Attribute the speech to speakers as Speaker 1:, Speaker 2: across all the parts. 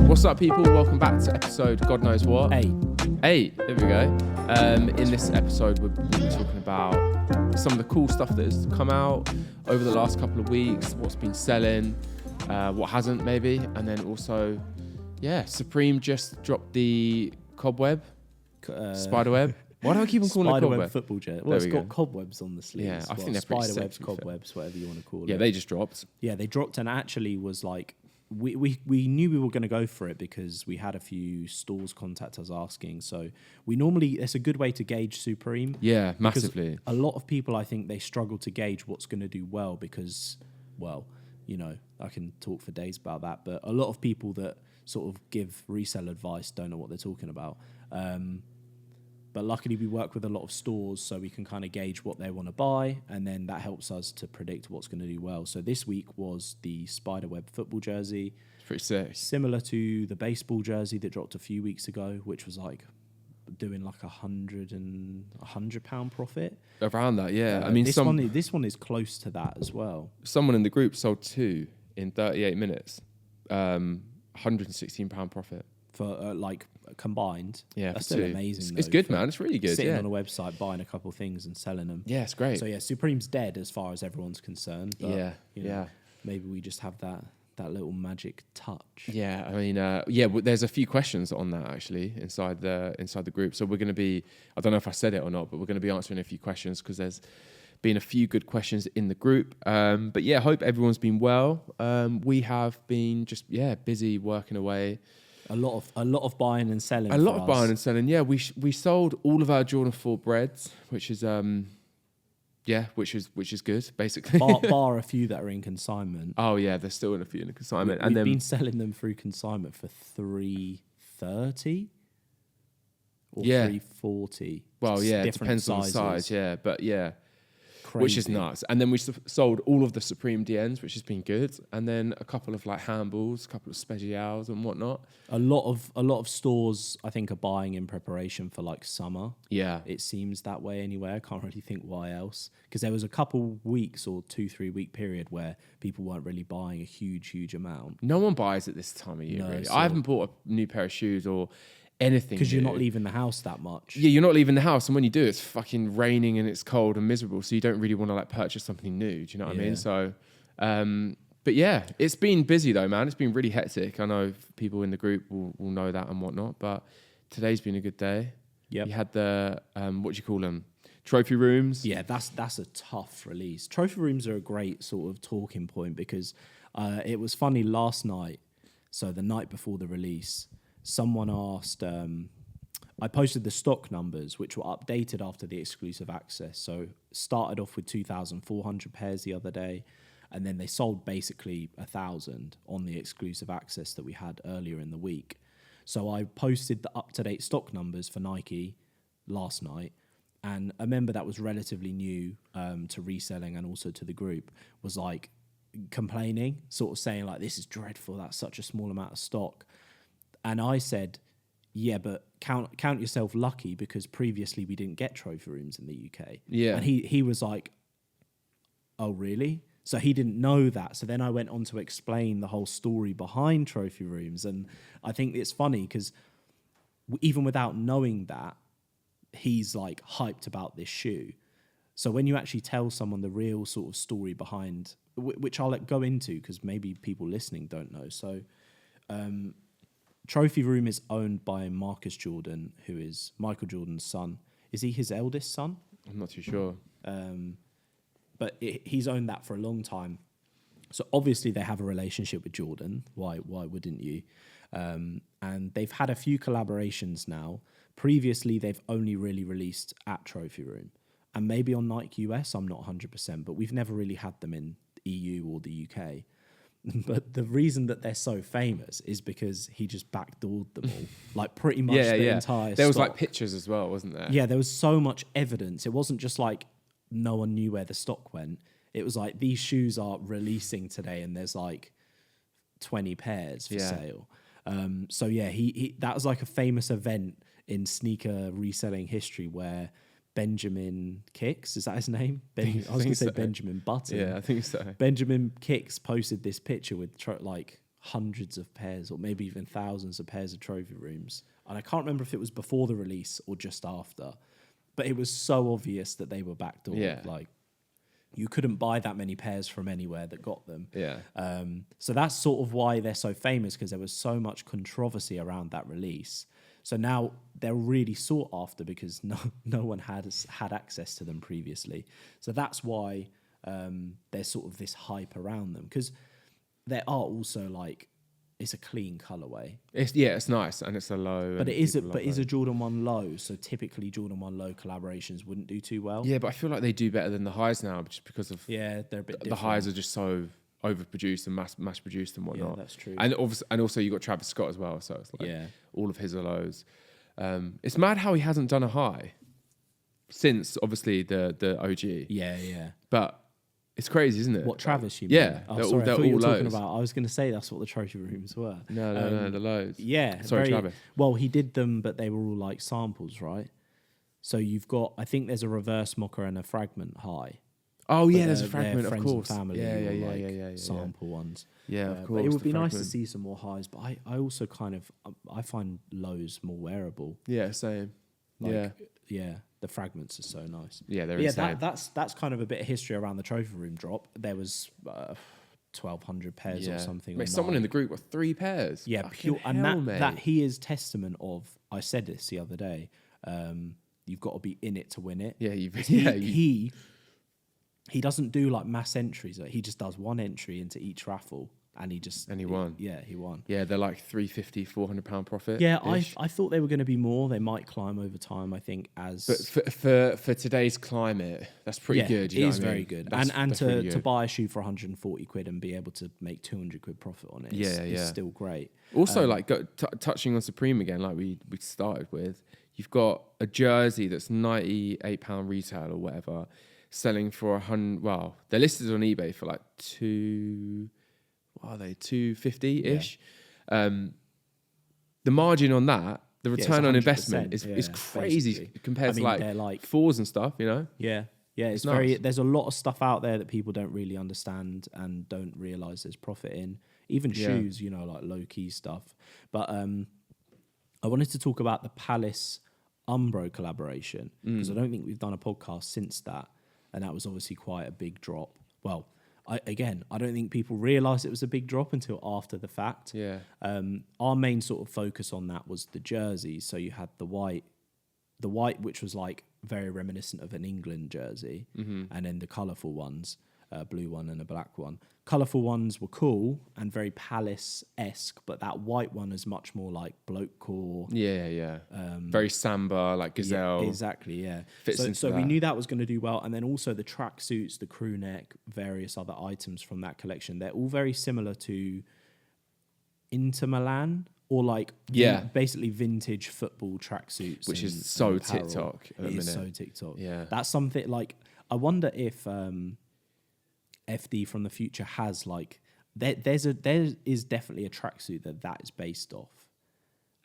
Speaker 1: What's up, people? Welcome back to episode God knows what.
Speaker 2: 8.
Speaker 1: There we go. In this episode, we're talking about some of the cool stuff that has come out over the last couple of weeks, what's been selling, what hasn't maybe, and then also, Supreme just dropped the cobweb, spiderweb. Why do I keep on calling it cobweb?
Speaker 2: Spiderweb football jersey. Well, it's got cobwebs on the sleeves.
Speaker 1: Yeah, I think they're pretty
Speaker 2: spiderwebs,
Speaker 1: sick,
Speaker 2: cobwebs, whatever you want to call it.
Speaker 1: Yeah, they just dropped.
Speaker 2: Yeah, they dropped and actually was like, we knew we were going to go for it because we had a few stores contact us asking. So it's a good way to gauge Supreme.
Speaker 1: Yeah, massively.
Speaker 2: A lot of people, I think, they struggle to gauge what's going to do well because, well, you know, I can talk for days about that, but a lot of people that sort of give resale advice don't know what they're talking about. But luckily we work with a lot of stores so we can kind of gauge what they want to buy, and then that helps us to predict what's going to do well. So this week was the spiderweb football jersey.
Speaker 1: It's pretty sick.
Speaker 2: Similar to the baseball jersey that dropped a few weeks ago, which was like doing like £100 profit.
Speaker 1: Around that, yeah. I mean,
Speaker 2: this one is close to that as well.
Speaker 1: Someone in the group sold 2 in 38 minutes. £116 profit.
Speaker 2: For like combined,
Speaker 1: that's
Speaker 2: still amazing.
Speaker 1: It's good, man. It's really good.
Speaker 2: Sitting on a website, buying a couple of things and selling them.
Speaker 1: Yeah, it's great.
Speaker 2: So yeah, Supreme's dead as far as everyone's concerned. But,
Speaker 1: yeah.
Speaker 2: Maybe we just have that little magic touch.
Speaker 1: Yeah, I mean, there's a few questions on that actually inside the group. So we're going to be, I don't know if I said it or not, but we're going to be answering a few questions because there's been a few good questions in the group. But yeah, hope everyone's been well. We have been just busy working away.
Speaker 2: A lot of buying and selling.
Speaker 1: Buying and selling. Yeah, we sold all of our Jordan 4 breads, which is which is good basically.
Speaker 2: Bar a few that are in consignment.
Speaker 1: Oh yeah, there's still a few in consignment,
Speaker 2: We've been selling them through consignment for $330 or $340.
Speaker 1: Well, yeah, it depends on the size. Yeah, but yeah. Crazy. Which is nuts. And then we sold all of the Supreme DNs, which has been good. And then a couple of like handballs, a couple of specials and whatnot.
Speaker 2: A lot of stores, I think, are buying in preparation for like summer.
Speaker 1: Yeah.
Speaker 2: It seems that way anyway. I can't really think why else. Because there was a couple weeks or 2-3 week period where people weren't really buying a huge amount.
Speaker 1: No one buys at this time of year, really. I haven't bought a new pair of shoes or anything.
Speaker 2: Because you're not leaving the house that much.
Speaker 1: Yeah, you're not leaving the house, and when you do, it's fucking raining and it's cold and miserable, so you don't really want to like purchase something new. Do you know what I mean? So, but yeah, it's been busy though, man. It's been really hectic. I know people in the group will know that and whatnot, but today's been a good day. Yeah, you had the what do you call them? Trophy rooms.
Speaker 2: Yeah, that's a tough release. Trophy rooms are a great sort of talking point because it was funny last night. So the night before the release, someone asked, I posted the stock numbers, which were updated after the exclusive access. So started off with 2,400 pairs the other day, and then they sold basically 1,000 on the exclusive access that we had earlier in the week. So I posted the up-to-date stock numbers for Nike last night, and a member that was relatively new to reselling and also to the group was like complaining, sort of saying like, this is dreadful, that's such a small amount of stock. And I said, yeah, but count yourself lucky because previously we didn't get trophy rooms in the UK.
Speaker 1: Yeah.
Speaker 2: And he was like, oh, really? So he didn't know that. So then I went on to explain the whole story behind trophy rooms. And I think it's funny because even without knowing that, he's like hyped about this shoe. So when you actually tell someone the real sort of story behind, which I'll go into because maybe people listening don't know. So Trophy Room is owned by Marcus Jordan, who is Michael Jordan's son. Is he his eldest son?
Speaker 1: I'm not too sure.
Speaker 2: But he's owned that for a long time. So obviously they have a relationship with Jordan. Why wouldn't you? And they've had a few collaborations now. Previously, they've only really released at Trophy Room. And maybe on Nike US, I'm not 100%, but we've never really had them in EU or the UK. But the reason that they're so famous is because he just backdoored them all. Like pretty much the entire
Speaker 1: There was
Speaker 2: stock.
Speaker 1: like pictures as well, wasn't there?
Speaker 2: Yeah, there was so much evidence. It wasn't just like no one knew where the stock went. It was like these shoes are releasing today and there's like 20 pairs for sale. So yeah, he that was like a famous event in sneaker reselling history where Benjamin Kicks, is that his name? I was going to say Benjamin Button.
Speaker 1: Yeah, I think so.
Speaker 2: Benjamin Kicks posted this picture with like hundreds of pairs or maybe even thousands of pairs of trophy rooms. And I can't remember if it was before the release or just after. But it was so obvious that they were backdoored.
Speaker 1: Yeah.
Speaker 2: Like, you couldn't buy that many pairs from anywhere that got them.
Speaker 1: Yeah.
Speaker 2: So that's sort of why they're so famous, because there was so much controversy around that release. So now they're really sought after because no one had access to them previously. So that's why there's sort of this hype around them, because there are also like, it's a clean colorway.
Speaker 1: It's nice and it's a low.
Speaker 2: But it is a Jordan 1 low. So typically Jordan 1 low collaborations wouldn't do too well.
Speaker 1: Yeah, but I feel like they do better than the highs now, just because of
Speaker 2: they're a bit different.
Speaker 1: The highs are just so overproduced and mass produced and whatnot.
Speaker 2: Yeah, that's true.
Speaker 1: And obviously, and also you got Travis Scott as well, so it's like all of his are lows. It's mad how he hasn't done a high since obviously the OG.
Speaker 2: Yeah.
Speaker 1: But it's crazy, isn't it?
Speaker 2: What, Travis? You mean?
Speaker 1: Yeah,
Speaker 2: Oh,
Speaker 1: they're
Speaker 2: sorry, I
Speaker 1: all
Speaker 2: thought you were talking
Speaker 1: lows.
Speaker 2: about. I was going to say that's what the trophy rooms were.
Speaker 1: No, the lows.
Speaker 2: Yeah,
Speaker 1: Sorry, Travis.
Speaker 2: Well, he did them, but they were all like samples, right? So you've got, I think there's a reverse mocha and a fragment high.
Speaker 1: Oh yeah, there's a
Speaker 2: They're
Speaker 1: fragment, of
Speaker 2: friends
Speaker 1: course.
Speaker 2: and family.
Speaker 1: Yeah.
Speaker 2: Sample ones.
Speaker 1: Yeah, of course.
Speaker 2: But it would
Speaker 1: the
Speaker 2: be nice to
Speaker 1: fragment.
Speaker 2: see some more highs. But I also kind of I find lows more wearable.
Speaker 1: Yeah, same.
Speaker 2: Yeah, the fragments are so nice.
Speaker 1: Yeah, they're
Speaker 2: But
Speaker 1: insane.
Speaker 2: that's kind of a bit of history around the trophy room drop. There was 1,200 pairs or something.
Speaker 1: Mate, someone in the group got 3 pairs.
Speaker 2: Yeah,
Speaker 1: Fucking
Speaker 2: pure, and
Speaker 1: hell,
Speaker 2: that he is testament of. I said this the other day. You've got to be in it to win it.
Speaker 1: Yeah,
Speaker 2: He doesn't do like mass entries. Like, he just does one entry into each raffle, and he
Speaker 1: won.
Speaker 2: He won.
Speaker 1: Yeah, they're like 350, 400 pound profit.
Speaker 2: Yeah, I thought they were going to be more. They might climb over time, I think.
Speaker 1: But for today's climate, that's pretty good.
Speaker 2: It is very good. And
Speaker 1: really
Speaker 2: to
Speaker 1: good.
Speaker 2: buy a shoe for 140 quid and be able to make 200 quid profit on it, is still great.
Speaker 1: Also, touching on Supreme again, like we started with, you've got a jersey that's £98 retail or whatever, selling for 100. Well, they're listed on eBay for like 250 ish. The margin on that, the return on investment is crazy
Speaker 2: basically.
Speaker 1: compared to
Speaker 2: they're
Speaker 1: like fours and stuff, you know?
Speaker 2: Yeah, it's
Speaker 1: nice.
Speaker 2: very. There's a lot of stuff out there that people don't really understand and don't realize there's profit in. Even shoes, you know, like low key stuff. But I wanted to talk about the Palace Umbro collaboration because I don't think we've done a podcast since that, and that was obviously quite a big drop. Well, I don't think people realised it was a big drop until after the fact.
Speaker 1: Yeah.
Speaker 2: Our main sort of focus on that was the jerseys. So you had the white, which was like very reminiscent of an England jersey, and then the colourful ones, a blue one and a black one. Colourful ones were cool and very Palace-esque, but that white one is much more like bloke core.
Speaker 1: Yeah. Very Samba, like Gazelle.
Speaker 2: Yeah, exactly, yeah.
Speaker 1: Fits into
Speaker 2: So we
Speaker 1: that.
Speaker 2: knew that was going to do well. And then also the tracksuits, the crew neck, various other items from that collection. They're all very similar to Inter Milan or like basically vintage football tracksuits.
Speaker 1: Which is
Speaker 2: and
Speaker 1: so
Speaker 2: apparel.
Speaker 1: TikTok at the
Speaker 2: It is
Speaker 1: minute.
Speaker 2: so TikTok.
Speaker 1: Yeah.
Speaker 2: That's something like, I wonder if FD from the future has like, there is definitely a tracksuit that is based off.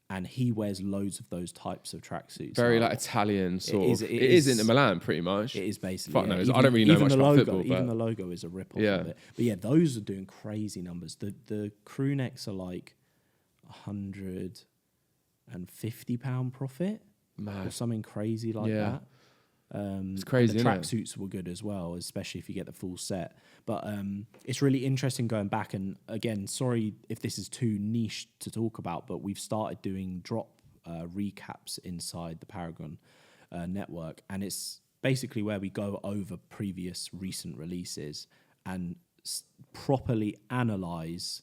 Speaker 2: And he wears loads of those types of tracksuits.
Speaker 1: Very like Italian sort
Speaker 2: is-
Speaker 1: of.
Speaker 2: it
Speaker 1: It is
Speaker 2: is-
Speaker 1: Inter Milan, pretty much.
Speaker 2: It is basically.
Speaker 1: Fuck knows. I don't really know
Speaker 2: even
Speaker 1: much
Speaker 2: the
Speaker 1: about
Speaker 2: logo,
Speaker 1: football,
Speaker 2: even
Speaker 1: but-
Speaker 2: the logo is a rip off
Speaker 1: Yeah.
Speaker 2: of it. But yeah, those are doing crazy numbers. The crew necks are like £150 profit or
Speaker 1: Mad.
Speaker 2: something crazy like
Speaker 1: Yeah.
Speaker 2: that.
Speaker 1: It's crazy,
Speaker 2: and the
Speaker 1: isn't it?
Speaker 2: tracksuits were good as well, especially if you get the full set. But it's really interesting going back. And again, sorry if this is too niche to talk about, but we've started doing drop recaps inside the Paragon network, and it's basically where we go over previous recent releases and properly analyze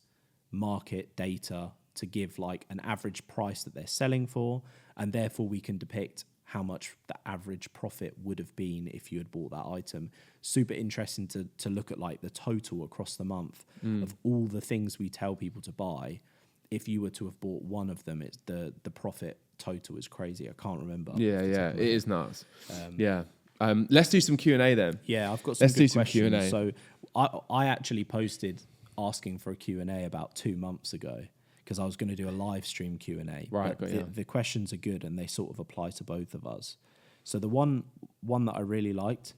Speaker 2: market data to give like an average price that they're selling for, and therefore we can depict how much the average profit would have been if you had bought that item. Super interesting to look at like the total across the month of all the things we tell people to buy. If you were to have bought one of them, it's the profit total is crazy. I can't remember.
Speaker 1: Yeah. It is nuts. Let's do some Q&A then.
Speaker 2: Yeah, I've got some
Speaker 1: Let's
Speaker 2: good
Speaker 1: do some
Speaker 2: questions.
Speaker 1: Q&A.
Speaker 2: So I actually posted asking for a Q&A about 2 months ago because I was going to do a live stream Q&A.
Speaker 1: Right,
Speaker 2: but
Speaker 1: got you.
Speaker 2: the questions are good and they sort of apply to both of us. So the one that I really liked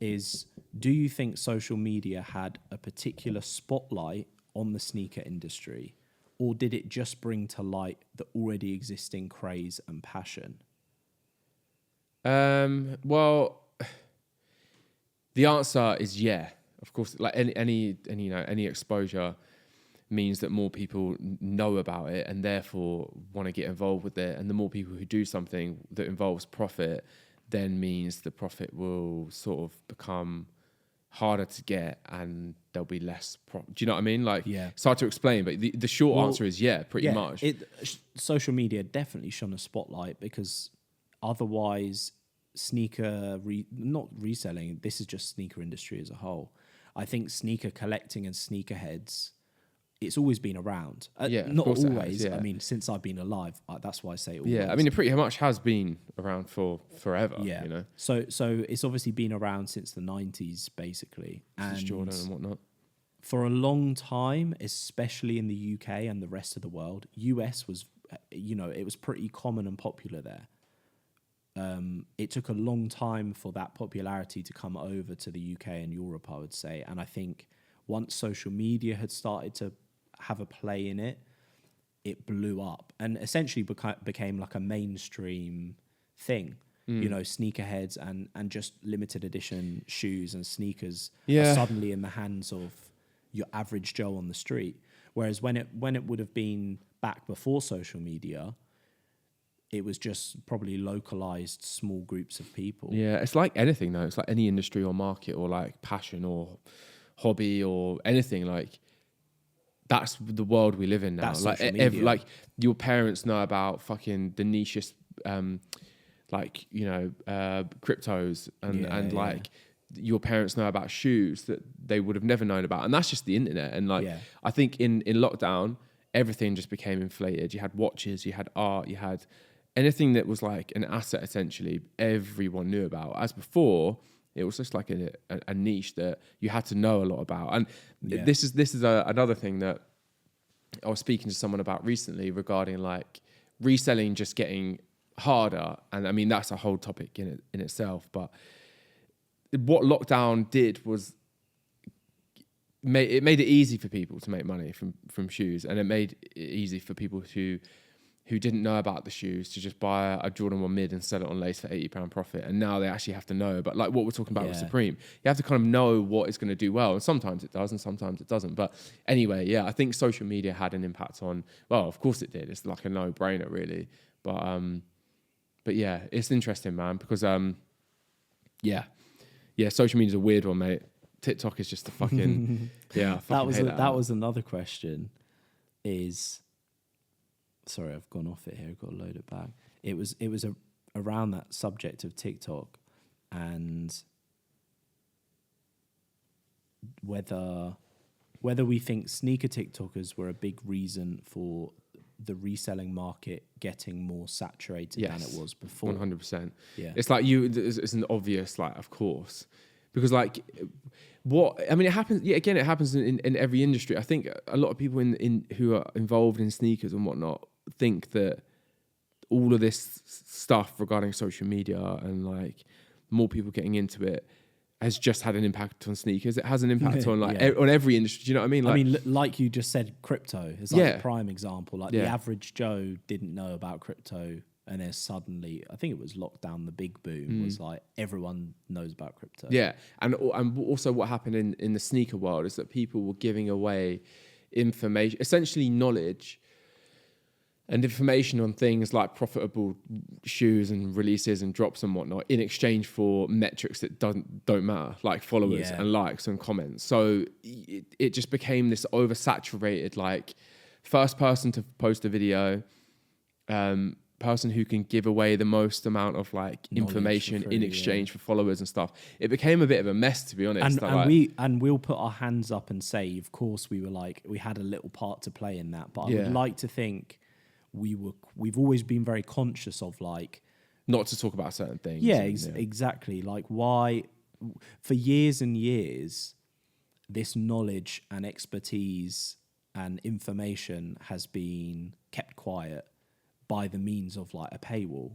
Speaker 2: is, do you think social media had a particular spotlight on the sneaker industry, or did it just bring to light the already existing craze and passion?
Speaker 1: Well, the answer is yeah. Of course, like any exposure means that more people know about it and therefore want to get involved with it. And the more people who do something that involves profit then means the profit will sort of become harder to get and there'll be less do you know what I mean? Like, it's hard to explain, but the short answer is pretty much.
Speaker 2: Social media definitely shone a spotlight, because otherwise not reselling, this is just sneaker industry as a whole. I think sneaker collecting and sneakerheads, it's always been around. Not always. I mean, since I've been alive, that's why I say always.
Speaker 1: Yeah, I mean, it pretty much has been around for forever.
Speaker 2: Yeah.
Speaker 1: You know.
Speaker 2: So it's obviously been around since the 90s, basically.
Speaker 1: Since Jordan and whatnot.
Speaker 2: For a long time, especially in the UK and the rest of the world, US was, it was pretty common and popular there. It took a long time for that popularity to come over to the UK and Europe, I would say. And I think once social media had started to have a play in it, it blew up and essentially became like a mainstream thing. Sneakerheads and just limited edition shoes and sneakers are suddenly in the hands of your average Joe on the street. Whereas when it would have been back before social media, it was just probably localized small groups of people. Yeah,
Speaker 1: it's like anything though. It's like any industry or market or like passion or hobby or anything. Like, that's the world we live in now.
Speaker 2: That's
Speaker 1: like, like your parents know about fucking the nichest, cryptos and like your parents know about shoes that they would have never known about. And that's just the internet. And I think in lockdown, everything just became inflated. You had watches, you had art, you had anything that was like an asset, essentially, everyone knew about. As before, it was just like a niche that you had to know a lot about. And this is another thing that I was speaking to someone about recently regarding like reselling just getting harder. And I mean, that's a whole topic in itself. But what lockdown did was it made it easy for people to make money from shoes, and it made it easy for people who didn't know about the shoes to just buy a Jordan 1 mid and sell it on Lace for £80 profit. And now they actually have to know. But like what we're talking about with Supreme, you have to kind of know what is going to do well. And sometimes it does and sometimes it doesn't. But anyway, I think social media had an impact on, well, of course it did. It's like a no-brainer really. But yeah, it's interesting, man, because social media is a weird one, mate. TikTok is just a fucking,
Speaker 2: that was another question is... Sorry, I've gone off it here. I've got to load it back. It was around that subject of TikTok and whether we think sneaker TikTokers were a big reason for the reselling market getting more saturated than it was before.
Speaker 1: 100%.
Speaker 2: Yeah,
Speaker 1: it's like it's an obvious, like, of course, because like it happens. Yeah, again, it happens in every industry. I think a lot of people in who are involved in sneakers and whatnot think that all of this stuff regarding social media and like more people getting into it has just had an impact on sneakers. It has an impact on on every industry. Do you know what I mean? Like,
Speaker 2: like you just said, crypto is like a prime example. Like the average Joe didn't know about crypto, and then suddenly, I think it was lockdown, the big boom was like everyone knows about crypto.
Speaker 1: Yeah, and also what happened in the sneaker world is that people were giving away information, essentially knowledge and information on things like profitable shoes and releases and drops and whatnot in exchange for metrics that don't matter, like followers and likes and comments. So it just became this oversaturated, like, first person to post a video, person who can give away the most amount of like information in exchange for followers and stuff. It became a bit of a mess, to be honest.
Speaker 2: And we'll put our hands up and say, of course, we had a little part to play in that. But I would like to think we've always been very conscious of, like,
Speaker 1: not to talk about certain things.
Speaker 2: Exactly. Like, why for years and years this knowledge and expertise and information has been kept quiet by the means of like a paywall,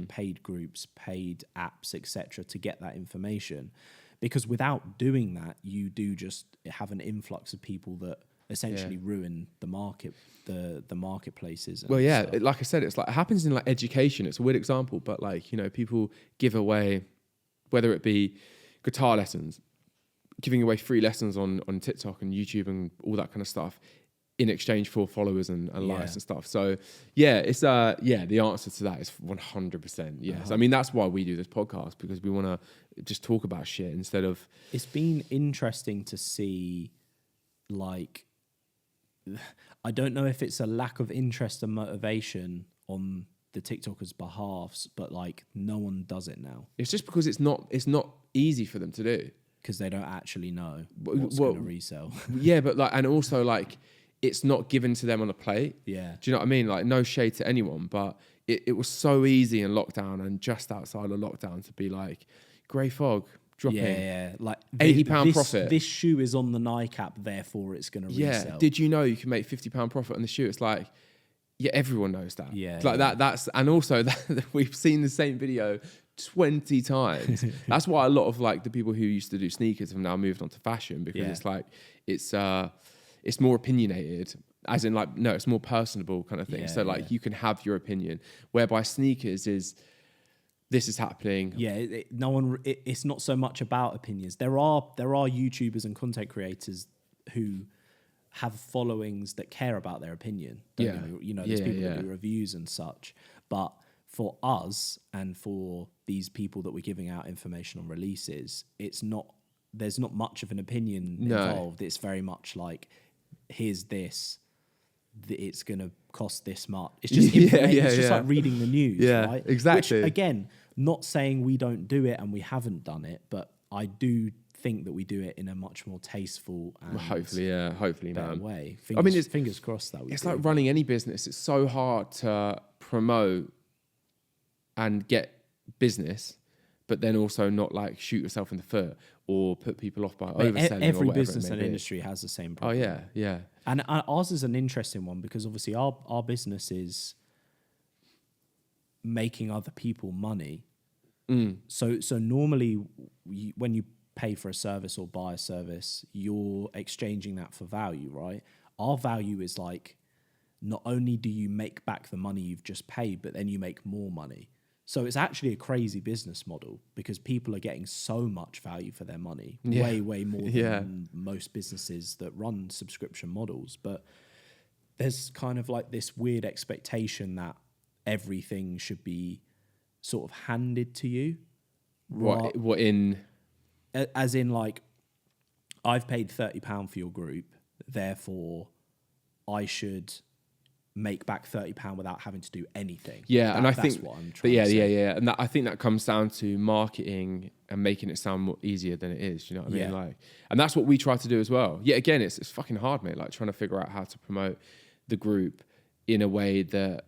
Speaker 2: paid groups, paid apps, etc., to get that information. Because without doing that, you do just have an influx of people that essentially ruin the market, the marketplaces. And
Speaker 1: well, yeah,
Speaker 2: stuff.
Speaker 1: like I said, it's like it happens in like education. It's a weird example, but like, people give away, whether it be guitar lessons, giving away free lessons on TikTok and YouTube and all that kind of stuff in exchange for followers and likes and stuff. So yeah, it's the answer to that is 100% yes. I mean, that's why we do this podcast, because we want to just talk about shit instead of...
Speaker 2: It's been interesting to see, like, I don't know if it's a lack of interest and motivation on the TikTokers' behalves, but like no one does it now.
Speaker 1: It's just because it's not easy for them to do.
Speaker 2: Because they don't actually know what's going to resell.
Speaker 1: Yeah, but like, and also like, it's not given to them on a plate.
Speaker 2: Yeah.
Speaker 1: Do you know what I mean? Like, no shade to anyone, but it was so easy in lockdown and just outside of lockdown to be like, grey fog dropping.
Speaker 2: Yeah. Like
Speaker 1: £80 profit.
Speaker 2: This shoe is on the Nike app, therefore it's going to resell.
Speaker 1: Yeah. Did you know you can make £50 profit on the shoe? It's like, yeah, everyone knows that.
Speaker 2: Yeah.
Speaker 1: It's like that. That's, and also that we've seen the same video 20 times. That's why a lot of like the people who used to do sneakers have now moved on to fashion, because it's like, it's more opinionated, as in like, no, it's more personable kind of thing. So like you can have your opinion, whereby sneakers is, this is happening.
Speaker 2: Yeah, it's not so much about opinions. There are YouTubers and content creators who have followings that care about their opinion. There's people that do reviews and such. But for us and for these people that we're giving out information on releases, there's not much of an opinion involved. It's very much like, here's this, it's going to cost this much. It's just it's just like reading the news, right?
Speaker 1: Exactly.
Speaker 2: Which, again, not saying we don't do it and we haven't done it, but I do think that we do it in a much more tasteful and
Speaker 1: hopefully,
Speaker 2: better
Speaker 1: man.
Speaker 2: way. Fingers crossed that we
Speaker 1: it's
Speaker 2: do.
Speaker 1: like running any business. It's so hard to promote and get business, but then also not like shoot yourself in the foot or put people off by overselling.
Speaker 2: Every
Speaker 1: or
Speaker 2: business and industry has the same problem.
Speaker 1: Oh yeah.
Speaker 2: And ours is an interesting one, because obviously our business is making other people money. So normally when you pay for a service or buy a service, you're exchanging that for value, right? Our value is like, not only do you make back the money you've just paid, but then you make more money. So it's actually a crazy business model, because people are getting so much value for their money, way more than most businesses that run subscription models. But there's kind of like this weird expectation that everything should be sort of handed to you.
Speaker 1: What in?
Speaker 2: As in, like, I've paid £30 for your group, therefore I should make back £30 without having to do anything.
Speaker 1: Yeah, and I think
Speaker 2: that's what I'm trying to say.
Speaker 1: And I think that comes down to marketing and making it sound more easier than it is. You know what I mean? Like, and that's what we try to do as well. Yeah, again, it's fucking hard, mate. Like, trying to figure out how to promote the group in a way that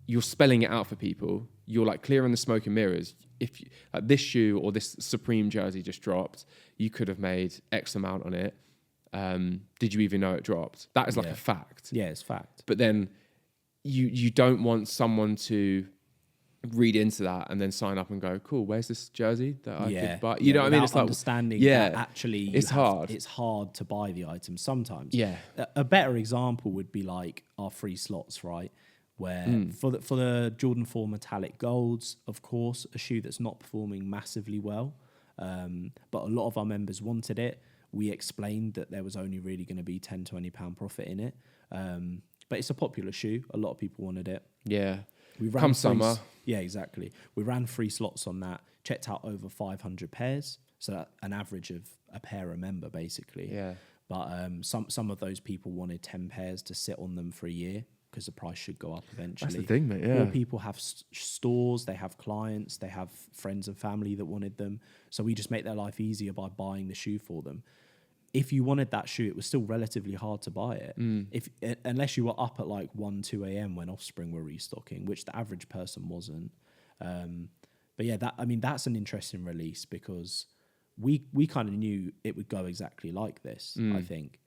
Speaker 1: you're spelling it out for people. You're like clearing the smoke and mirrors. If you, like this shoe or this Supreme jersey just dropped, you could have made X amount on it. Did you even know it dropped? That is like a fact.
Speaker 2: Yeah, it's fact.
Speaker 1: But then you don't want someone to read into that and then sign up and go, cool, where's this jersey that I could buy? You know what I mean? It's like
Speaker 2: understanding that actually
Speaker 1: it's hard.
Speaker 2: It's hard to buy the item sometimes.
Speaker 1: Yeah.
Speaker 2: A better example would be like our free slots, right? Where for the Jordan 4 metallic golds, of course, a shoe that's not performing massively well, but a lot of our members wanted it. We explained that there was only really going to be £10, £20 profit in it. But it's a popular shoe. A lot of people wanted it.
Speaker 1: Yeah.
Speaker 2: We ran
Speaker 1: Come summer.
Speaker 2: Yeah, exactly. We ran 3 slots on that, checked out over 500 pairs. So an average of a pair a member, basically.
Speaker 1: Yeah.
Speaker 2: But some of those people wanted 10 pairs to sit on them for a year, because the price should go up eventually.
Speaker 1: That's the thing, mate, yeah.
Speaker 2: Or people have stores, they have clients, they have friends and family that wanted them. So we just make their life easier by buying the shoe for them. If you wanted that shoe, it was still relatively hard to buy it. Unless you were up at like 1, 2 a.m. when Offspring were restocking, which the average person wasn't. But yeah, that's an interesting release, because we kind of knew it would go exactly like this, I think.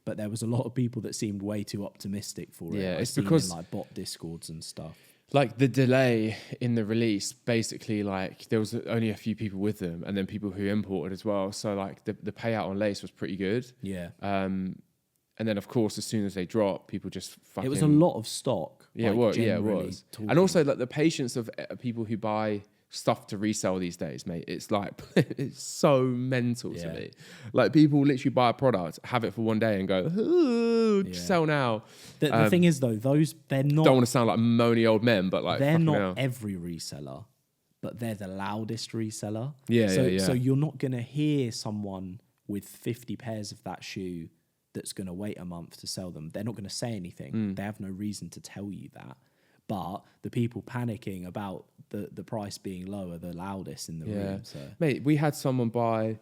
Speaker 2: but there was a lot of people that seemed way too optimistic for it.
Speaker 1: Yeah,
Speaker 2: I've
Speaker 1: it's
Speaker 2: seen
Speaker 1: because
Speaker 2: in, like bot discords and stuff.
Speaker 1: Like the delay in the release, basically, like there was only a few people with them, and then people who imported as well. So like the payout on Lace was pretty good.
Speaker 2: Yeah.
Speaker 1: And then of course, as soon as they drop, people just fucking.
Speaker 2: It was a lot of stock.
Speaker 1: Yeah,
Speaker 2: like,
Speaker 1: it was. And also like the patience of people who buy stuff to resell these days, mate. It's like it's so mental to me. Like people literally buy a product, have it for one day, and go, sell now.
Speaker 2: The thing is though, they're not.
Speaker 1: Don't want to sound like moany old men, but like
Speaker 2: they're not
Speaker 1: hell.
Speaker 2: every reseller, but they're the loudest reseller.
Speaker 1: Yeah.
Speaker 2: So you're not gonna hear someone with 50 pairs of that shoe that's gonna wait a month to sell them. They're not gonna say anything. They have no reason to tell you that. But the people panicking about the price being low are the loudest in the room. So.
Speaker 1: Mate, we had someone buy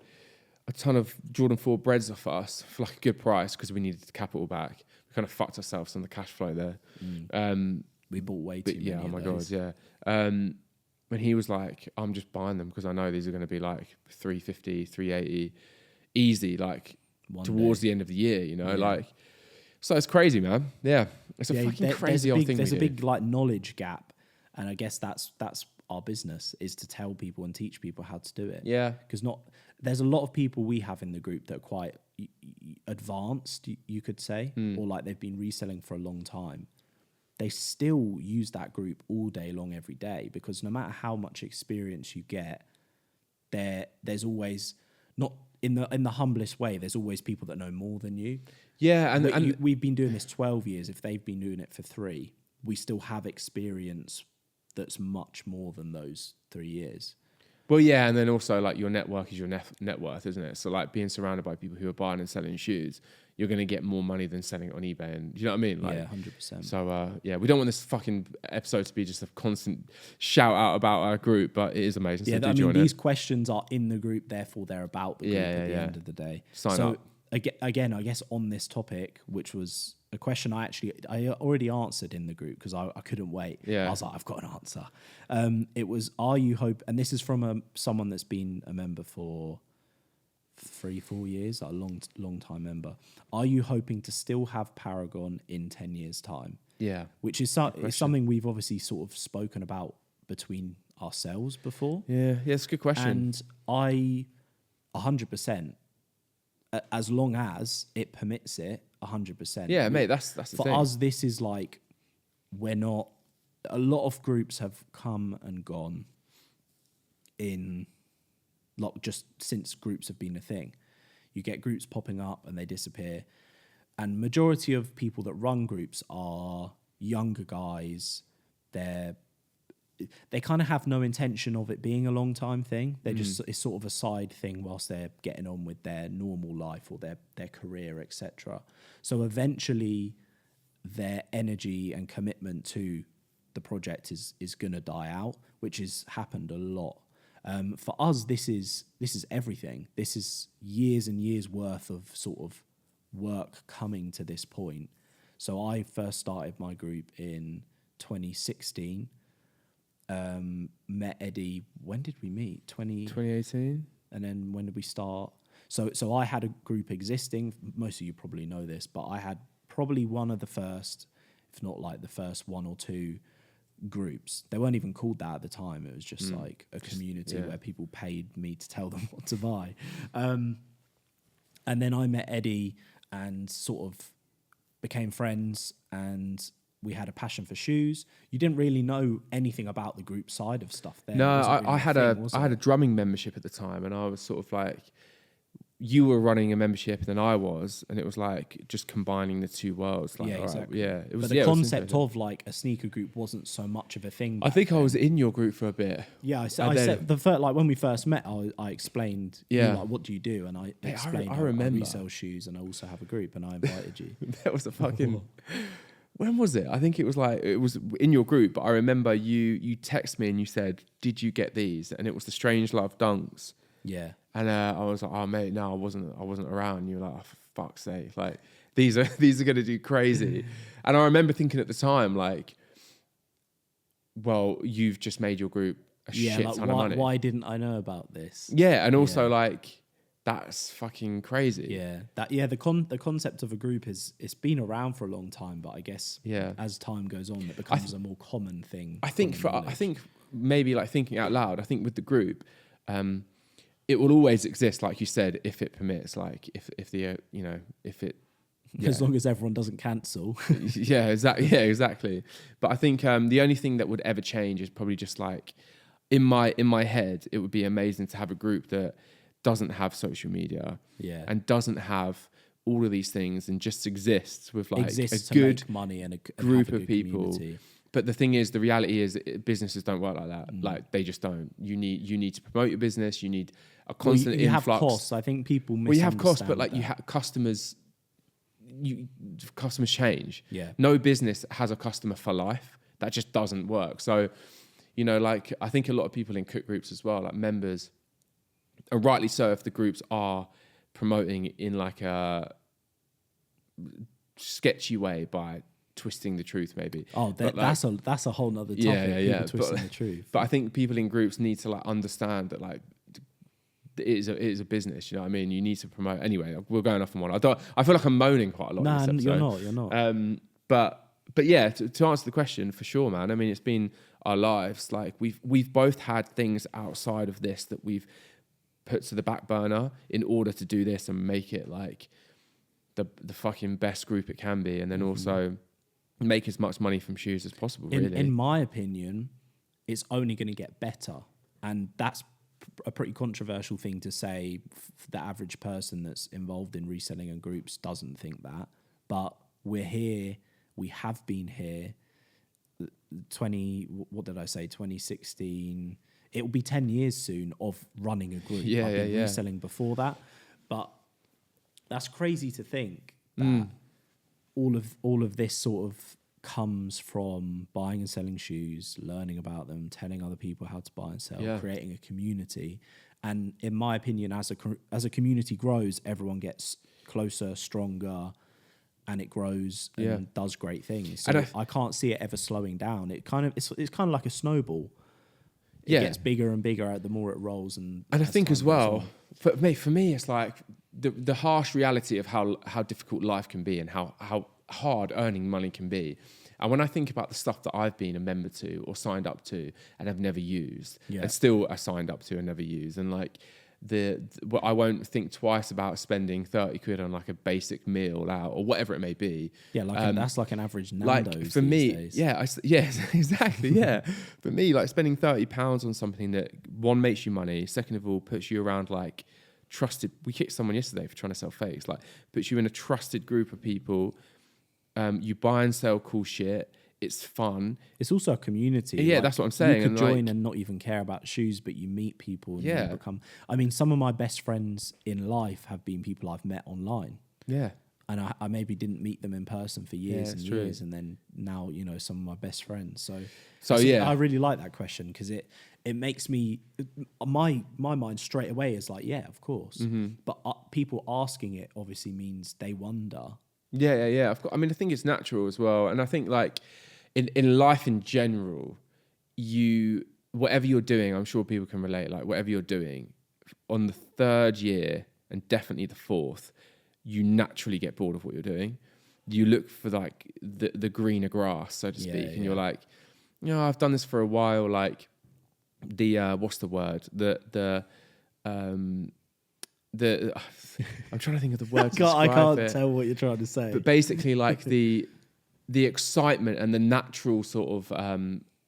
Speaker 1: a ton of Jordan 4 breads off us for like a good price because we needed the capital back. We kind of fucked ourselves on the cash flow there.
Speaker 2: We bought way too many.
Speaker 1: Yeah, oh my
Speaker 2: those.
Speaker 1: God, yeah. When he was like, I'm just buying them because I know these are going to be like 350, 380, easy, like towards the end of the year, you know, like. So it's crazy, man. Yeah, it's a fucking crazy old thing.
Speaker 2: There's a big like knowledge gap, and I guess that's our business, is to tell people and teach people how to do it.
Speaker 1: Yeah,
Speaker 2: because there's a lot of people we have in the group that are quite advanced, you could say, or like they've been reselling for a long time. They still use that group all day long, every day, because no matter how much experience you get, there's always not. In the humblest way, there's always people that know more than you. Yeah, and we've been doing this 12 years. If they've been doing it for 3, we still have experience that's much more than those 3 years.
Speaker 1: Well, yeah, and then also like your network is your net worth, isn't it? So like being surrounded by people who are buying and selling shoes, you're going to get more money than selling it on eBay. And you know what I mean? Like,
Speaker 2: yeah, 100%.
Speaker 1: So yeah, we don't want this fucking episode to be just a constant shout out about our group, but it is amazing.
Speaker 2: Yeah,
Speaker 1: so
Speaker 2: I mean, these questions are in the group, therefore they're about the group at the end of the day.
Speaker 1: Sign up.
Speaker 2: Again, I guess on this topic, which was a question I already answered in the group because I couldn't wait.
Speaker 1: Yeah.
Speaker 2: I was like, I've got an answer. It was, are you and this is from someone that's been a member for 3-4 years, a long time member. Are you hoping to still have Paragon in 10 years' time? Yeah. Which is something we've obviously sort of spoken about between ourselves before.
Speaker 1: Yeah, it's a good question.
Speaker 2: And I 100%, as long as it permits it, 100%.
Speaker 1: Yeah, mate, that's the
Speaker 2: for
Speaker 1: thing.
Speaker 2: us, this is like, we're not. A lot of groups have come and gone in, like, just since groups have been a thing. You get groups popping up and they disappear, and majority of people that run groups are younger guys. They kind of have no intention of it being a long time thing. They're just, it's sort of a side thing whilst they're getting on with their normal life or their career, etc. So eventually their energy and commitment to the project is going to die out, which has happened a lot. For us, this is everything. This is years and years worth of sort of work coming to this point. So I first started my group in 2016. Met Eddie. When did we meet?
Speaker 1: 2018.
Speaker 2: And then when did we start? So I had a group existing. Most of you probably know this, but I had probably one of the first, if not like the first 1 or 2 groups. They weren't even called that at the time. It was just like a community where people paid me to tell them what to buy. And then I met Eddie and sort of became friends, and we had a passion for shoes. You didn't really know anything about the group side of stuff there.
Speaker 1: No, I had a drumming membership at the time, and I was sort of like, you were running a membership than I was, and it was like just combining the two worlds. Like,
Speaker 2: yeah, exactly.
Speaker 1: Yeah, it was.
Speaker 2: But the concept of like a sneaker group wasn't so much of a thing.
Speaker 1: I think I was in your group for a bit.
Speaker 2: Yeah, I said the first, like when we first met, I explained,
Speaker 1: yeah,
Speaker 2: like, what do you do? And I explained,
Speaker 1: I remember.
Speaker 2: I resell shoes, and I also have a group, and I invited you.
Speaker 1: That was a fucking. When was it? I think it was in your group, but I remember you text me and you said, "Did you get these?" And it was the Strange Love Dunks.
Speaker 2: Yeah.
Speaker 1: And I was like, "Oh mate, no, I wasn't around." And you were like, "Oh, for fuck's sake, like these are gonna do crazy." And I remember thinking at the time, like, well, you've just made your group a shit ton of money.
Speaker 2: Why didn't I know about this?
Speaker 1: Yeah, and also like That's fucking crazy.
Speaker 2: Yeah, the concept of a group it's been around for a long time, but I guess as time goes on, it becomes a more common thing.
Speaker 1: I think maybe like thinking out loud, I think with the group, it will always exist, like you said, if it permits, like if the if it. Yeah.
Speaker 2: As long as everyone doesn't cancel.
Speaker 1: exactly. But I think the only thing that would ever change is probably just like in my head, it would be amazing to have a group that doesn't have social media and doesn't have all of these things and just exists with like a good
Speaker 2: money and a
Speaker 1: group of people.
Speaker 2: Community.
Speaker 1: But the thing is, the reality is businesses don't work like that. Like they just don't. You need to promote your business. You need a constant
Speaker 2: you
Speaker 1: influx.
Speaker 2: Have costs. I think people misunderstand.
Speaker 1: Well, you have costs, but like you have customers. Customers change.
Speaker 2: Yeah.
Speaker 1: No business has a customer for life. That just doesn't work. So, like I think a lot of people in cook groups as well, like members, and rightly so, if the groups are promoting in like a sketchy way by twisting the truth, maybe.
Speaker 2: Oh, that's a whole nother topic.
Speaker 1: Yeah.
Speaker 2: Twisting the truth.
Speaker 1: But I think people in groups need to like understand that like it is a business, you know what I mean? You need to promote. Anyway, we're going off on one. I feel like I'm moaning quite a lot.
Speaker 2: Nah,
Speaker 1: in this episode.
Speaker 2: you're not.
Speaker 1: But yeah, to answer the question, for sure, man. I mean, it's been our lives. Like we've both had things outside of this that we've put to the back burner in order to do this and make it like the fucking best group it can be, and then also make as much money from shoes as possible. Really,
Speaker 2: in my opinion, it's only going to get better, and that's a pretty controversial thing to say. The average person that's involved in reselling and groups doesn't think that, but we're here. We have been here. 2016. It will be 10 years soon of running a group.
Speaker 1: Yeah,
Speaker 2: I've been reselling before that, but that's crazy to think that all of this sort of comes from buying and selling shoes, learning about them, telling other people how to buy and sell, creating a community. And in my opinion, as a community grows, everyone gets closer, stronger, and it grows and does great things. So I can't see it ever slowing down. It's kind of like a snowball. It gets bigger and bigger the more it rolls. And
Speaker 1: I think as well, for me, it's like the harsh reality of how difficult life can be and how hard earning money can be. And when I think about the stuff that I've been a member to or signed up to and have never used, and still I signed up to and never used, and like I won't think twice about spending 30 quid on like a basic meal out or whatever it may be.
Speaker 2: Yeah, like that's like an average Nando's
Speaker 1: like for me,
Speaker 2: days.
Speaker 1: Exactly. Yeah, for me, like spending £30 on something that one makes you money, second of all puts you around like trusted. We kicked someone yesterday for trying to sell fakes. Like puts you in a trusted group of people. You buy and sell cool shit. It's fun.
Speaker 2: It's also a community.
Speaker 1: Yeah,
Speaker 2: like,
Speaker 1: that's what I'm saying.
Speaker 2: You could join and not even care about shoes, but you meet people and you become... I mean, some of my best friends in life have been people I've met online.
Speaker 1: Yeah.
Speaker 2: And I maybe didn't meet them in person for years and years. And then now, some of my best friends. So I really like that question because it makes me... My mind straight away is like, yeah, of course. Mm-hmm. But people asking it obviously means they wonder...
Speaker 1: Yeah. I mean, I think it's natural as well. And I think like in life in general, whatever you're doing, I'm sure people can relate, like whatever you're doing on the third year and definitely the fourth, you naturally get bored of what you're doing. You look for like the greener grass, so to speak. And you're like, I've done this for a while. Like what's the word? I'm trying to think of the word.
Speaker 2: I can't tell what you're trying to say.
Speaker 1: But basically, like the excitement and the natural sort of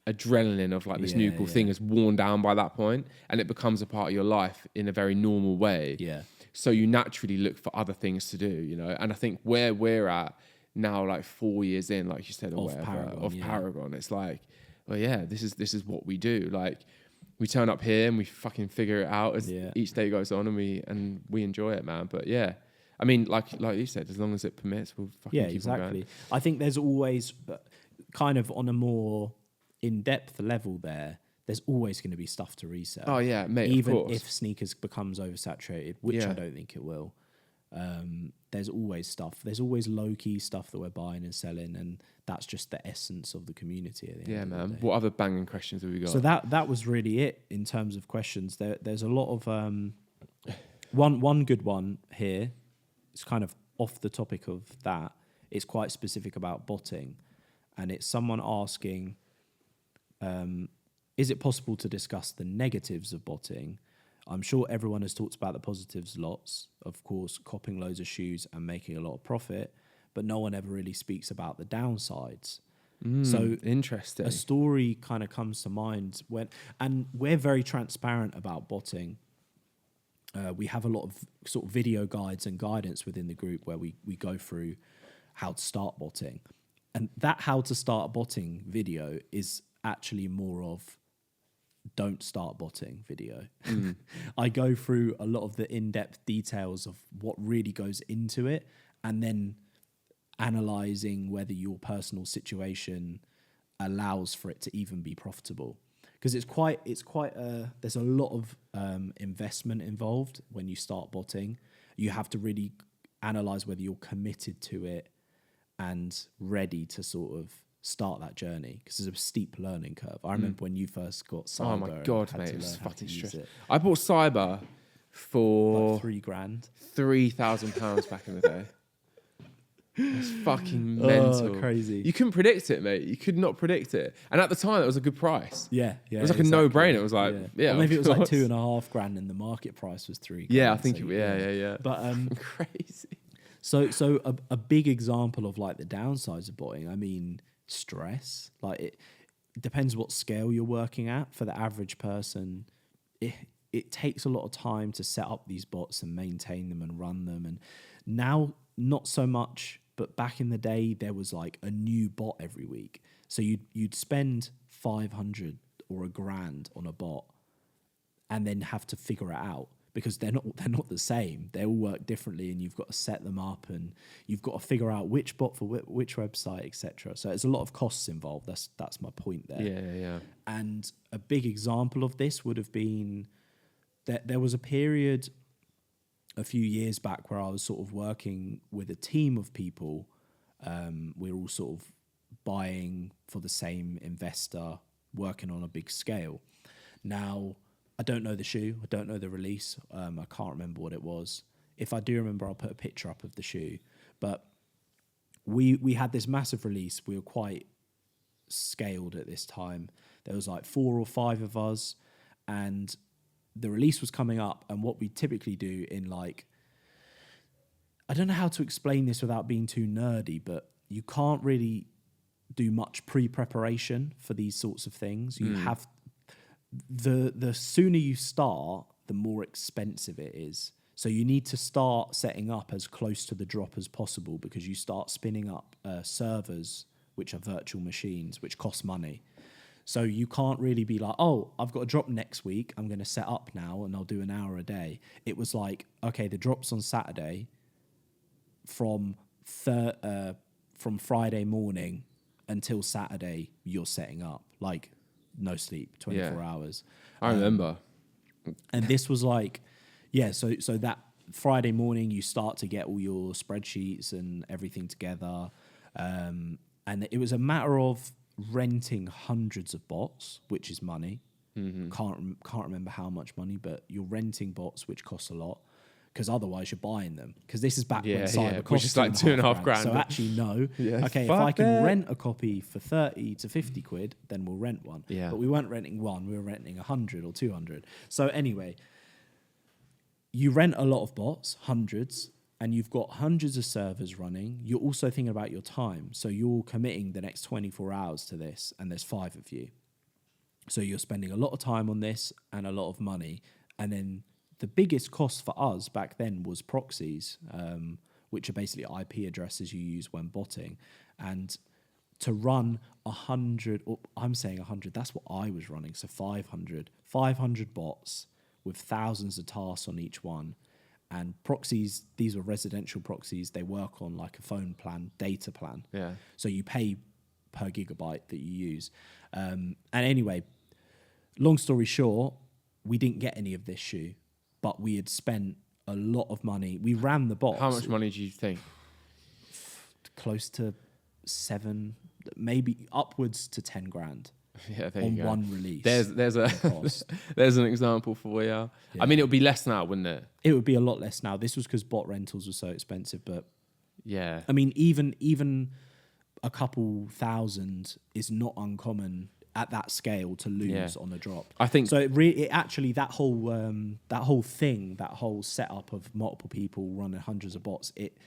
Speaker 1: adrenaline of like this new cool thing is worn down by that point, and it becomes a part of your life in a very normal way.
Speaker 2: Yeah.
Speaker 1: So you naturally look for other things to do, And I think where we're at now, like 4 years in, like you said, or Paragon, it's like, well, yeah, this is what we do. Like, we turn up here and we fucking figure it out as each day goes on, and we enjoy it, man. But yeah, I mean, like you said, as long as it permits, we'll fucking keep on going.
Speaker 2: I think there's always kind of on a more in-depth level there's always going to be stuff to resell.
Speaker 1: Oh yeah, mate.
Speaker 2: Even
Speaker 1: of course.
Speaker 2: if sneakers becomes oversaturated, which I don't think it will. There's always stuff. There's always low-key stuff that we're buying and selling, and that's just the essence of the community. At the end of the day.
Speaker 1: What other banging questions have we got?
Speaker 2: So that was really it in terms of questions. There's a lot of One good one here. It's kind of off the topic of that. It's quite specific about botting, and it's someone asking, is it possible to discuss the negatives of botting? I'm sure everyone has talked about the positives lots, of course, copping loads of shoes and making a lot of profit, but no one ever really speaks about the downsides. So
Speaker 1: interesting.
Speaker 2: A story kind of comes to mind and we're very transparent about botting. We have a lot of sort of video guides and guidance within the group where we go through how to start botting. And that how to start botting video is actually more of don't start botting video. I go through a lot of the in-depth details of what really goes into it, and then analyzing whether your personal situation allows for it to even be profitable. Because there's a lot of investment involved when you start botting. You have to really analyze whether you're committed to it and ready to sort of start that journey, because there's a steep learning curve. I remember when you first got cyber.
Speaker 1: Oh my God,
Speaker 2: and had
Speaker 1: mate,
Speaker 2: to
Speaker 1: it was
Speaker 2: learn how to
Speaker 1: fucking
Speaker 2: use
Speaker 1: stressful.
Speaker 2: it.
Speaker 1: I bought cyber for
Speaker 2: Like £3,000.
Speaker 1: £3,000 back in the day. It's fucking mental.
Speaker 2: Crazy.
Speaker 1: You couldn't predict it, mate. You could not predict it. And at the time, it was a good price.
Speaker 2: Yeah.
Speaker 1: It was like a no-brainer. It was like,
Speaker 2: Or maybe it was like £2,500 and the market price was £3,000.
Speaker 1: Yeah, I think
Speaker 2: so
Speaker 1: yeah.
Speaker 2: But
Speaker 1: crazy.
Speaker 2: So a big example of like the downsides of botting, I mean, stress. Like it depends what scale you're working at. For the average person, it takes a lot of time to set up these bots and maintain them and run them. And now, not so much, but back in the day, there was like a new bot every week. So you'd spend 500 or £1,000 on a bot and then have to figure it out, because they're not the same. They all work differently, and you've got to set them up, and you've got to figure out which bot for which website, etc. So there's a lot of costs involved. That's my point there.
Speaker 1: Yeah.
Speaker 2: And a big example of this would have been that there was a period a few years back where I was sort of working with a team of people. We were all sort of buying for the same investor, working on a big scale. Now, I don't know the shoe. I don't know the release. I can't remember what it was. If I do remember, I'll put a picture up of the shoe. But we had this massive release. We were quite scaled at this time. There was like 4 or 5 of us, and the release was coming up. And what we typically do in like, I don't know how to explain this without being too nerdy, but you can't really do much pre-preparation for these sorts of things. You have the sooner you start, the more expensive it is. So you need to start setting up as close to the drop as possible, because you start spinning up servers, which are virtual machines, which cost money. So you can't really be like, oh, I've got a drop next week, I'm going to set up now and I'll do an hour a day. It was like, okay, the drop's on Saturday. From Friday morning until Saturday, you're setting up. Like, no sleep, 24 hours.
Speaker 1: I remember.
Speaker 2: And this was like, so that Friday morning you start to get all your spreadsheets and everything together. And it was a matter of renting hundreds of bots, which is money. Can't remember how much money, but you're renting bots, which costs a lot, because otherwise you're buying them. Because this is back when cyber cost,
Speaker 1: which is like £2,500.
Speaker 2: So actually, no. Okay, if I can rent a copy for 30 to 50 quid, then we'll rent one.
Speaker 1: Yeah.
Speaker 2: But we weren't renting one; we were renting 100 or 200. So anyway, you rent a lot of bots, hundreds, and you've got hundreds of servers running. You're also thinking about your time. So you're committing the next 24 hours to this, and there's 5 of you. So you're spending a lot of time on this and a lot of money. And then the biggest cost for us back then was proxies, which are basically IP addresses you use when botting. And to run 100, or I'm saying 100, that's what I was running, so 500 bots with thousands of tasks on each one. And proxies, these were residential proxies. They work on like a phone plan, data plan.
Speaker 1: Yeah.
Speaker 2: So you pay per gigabyte that you use. And anyway, long story short, we didn't get any of this shoe, but we had spent a lot of money. We ran the bots.
Speaker 1: How much money do you think?
Speaker 2: Close to 7, maybe upwards to 10 grand.
Speaker 1: Yeah, there
Speaker 2: on
Speaker 1: you go.
Speaker 2: one release.
Speaker 1: There's a
Speaker 2: cost.
Speaker 1: there's an example for you.
Speaker 2: Yeah.
Speaker 1: I mean, it would be less now, wouldn't it?
Speaker 2: It would be a lot less now. This was because bot rentals were so expensive, but
Speaker 1: Yeah.
Speaker 2: I mean, even a couple thousand is not uncommon at that scale to lose on a drop.
Speaker 1: I think
Speaker 2: so. It actually that whole setup of multiple people running hundreds of bots, it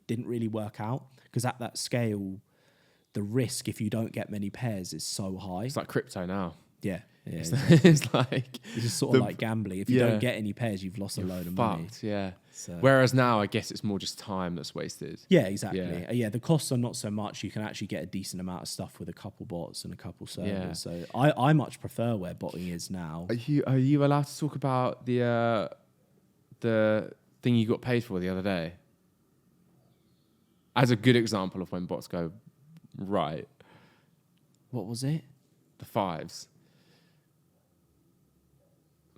Speaker 2: didn't really work out because at that scale, the risk if you don't get many pairs is so high.
Speaker 1: it's like crypto now.
Speaker 2: Yeah,
Speaker 1: It's like
Speaker 2: it's just sort of like gambling. If you don't get any pairs, you've lost a load of money.
Speaker 1: fucked. Yeah.
Speaker 2: So.
Speaker 1: Whereas now, I guess it's more just time that's wasted.
Speaker 2: Yeah, exactly.
Speaker 1: Yeah.
Speaker 2: The costs are not so much. You can actually get a decent amount of stuff with a couple bots and a couple servers.
Speaker 1: Yeah.
Speaker 2: So I much prefer where botting is now.
Speaker 1: Are you allowed to talk about the thing you got paid for the other day? As a good example of when bots go right.
Speaker 2: What was it?
Speaker 1: The fives.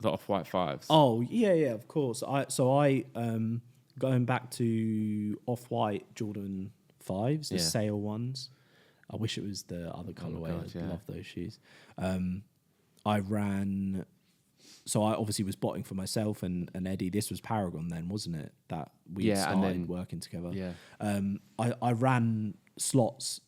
Speaker 1: The off-white fives.
Speaker 2: Oh, yeah, of course. I going back to off-white Jordan 5s, the sale ones. I wish it was the other colorway. I love those shoes. I ran... So I obviously was botting for myself and Eddie. This was Paragon then, wasn't it? That we started working together.
Speaker 1: Yeah.
Speaker 2: I ran slots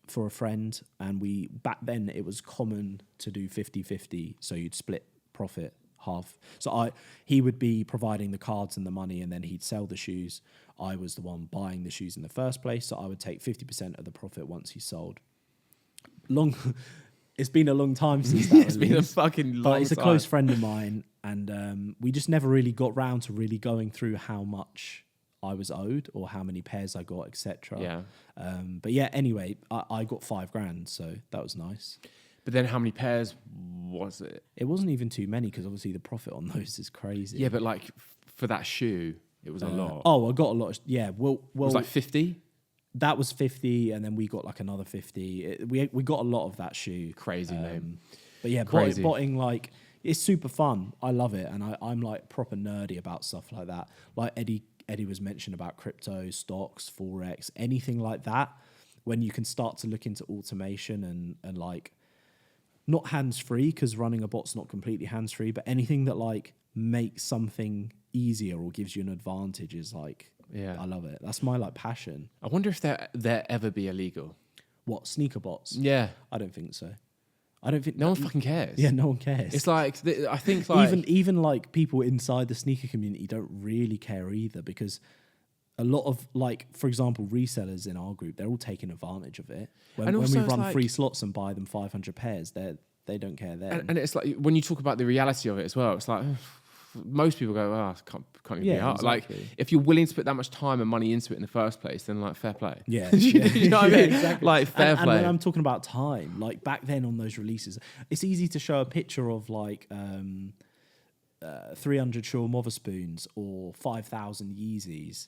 Speaker 2: for a friend, and back then it was common to do 50-50, so you'd split profit half. So he would be providing the cards and the money, and then he'd sell the shoes. I was the one buying the shoes in the first place, so I would take 50% of the profit once he sold. It's been a long time since that.
Speaker 1: It's been a fucking long time.
Speaker 2: But it's a close friend of mine, and we just never really got round to really going through how much I was owed or how many pairs I got, etc.
Speaker 1: Yeah.
Speaker 2: But yeah, anyway, I got $5,000, so that was nice.
Speaker 1: But then how many pairs was it?
Speaker 2: It wasn't even too many because obviously the profit on those is crazy.
Speaker 1: Yeah, but like for that shoe, it was a lot.
Speaker 2: Oh, I got a lot. Yeah, well,
Speaker 1: it was like 50.
Speaker 2: That was 50, and then we got like another 50. We got a lot of that shoe.
Speaker 1: Crazy name.
Speaker 2: But yeah,
Speaker 1: Crazy.
Speaker 2: botting like it's super fun. I love it, and I'm like proper nerdy about stuff like that. Like Eddie was mentioning about crypto, stocks, forex, anything like that. When you can start to look into automation and like not hands-free, because running a bot's not completely hands-free, but anything that like makes something easier or gives you an advantage is like, I love it. That's my like passion.
Speaker 1: I wonder if they'll ever be illegal.
Speaker 2: What, sneaker bots?
Speaker 1: Yeah.
Speaker 2: I don't think so. I don't think
Speaker 1: no one fucking cares.
Speaker 2: Yeah, no one cares.
Speaker 1: It's like I think like
Speaker 2: even like people inside the sneaker community don't really care either, because a lot of, like, for example, resellers in our group, they're all taking advantage of it. When we run like, free slots and buy them 500 pairs, they don't care then.
Speaker 1: And it's like when you talk about the reality of it as well, it's like most people go, oh, can't even be hard.
Speaker 2: Exactly.
Speaker 1: Like if you're willing to put that much time and money into it in the first place, then like fair play.
Speaker 2: Yeah.
Speaker 1: You know what I mean?
Speaker 2: Exactly.
Speaker 1: Like fair play.
Speaker 2: And when I'm talking about time, like back then on those releases, it's easy to show a picture of like 300 Shaw Motherspoons or 5,000 Yeezys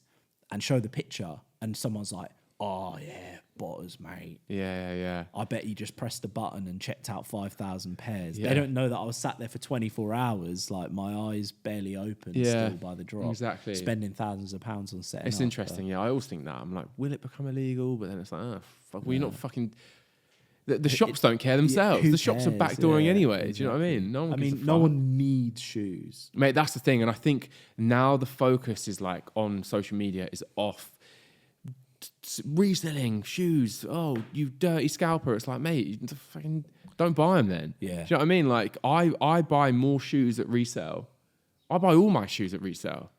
Speaker 2: and show the picture, and someone's like, oh yeah, botters, mate.
Speaker 1: Yeah.
Speaker 2: I bet you just pressed the button and checked out 5,000 pairs.
Speaker 1: Yeah.
Speaker 2: They don't know that I was sat there for 24 hours, like my eyes barely open still by the drop.
Speaker 1: Exactly.
Speaker 2: Spending thousands of pounds on setting
Speaker 1: It's
Speaker 2: up,
Speaker 1: interesting, I always think that. I'm like, will it become illegal? But then it's like, oh, fuck, well, you're not fucking... The shops don't care themselves. The shops are backdooring anyway. Do you know what I mean? No one
Speaker 2: no one needs shoes.
Speaker 1: Mate, that's the thing. And I think now the focus is like on social media is off reselling shoes. Oh, you dirty scalper. It's like, mate, you fucking don't buy them then.
Speaker 2: Yeah.
Speaker 1: Do you know what I mean? Like I buy more shoes at resale. I buy all my shoes at resale.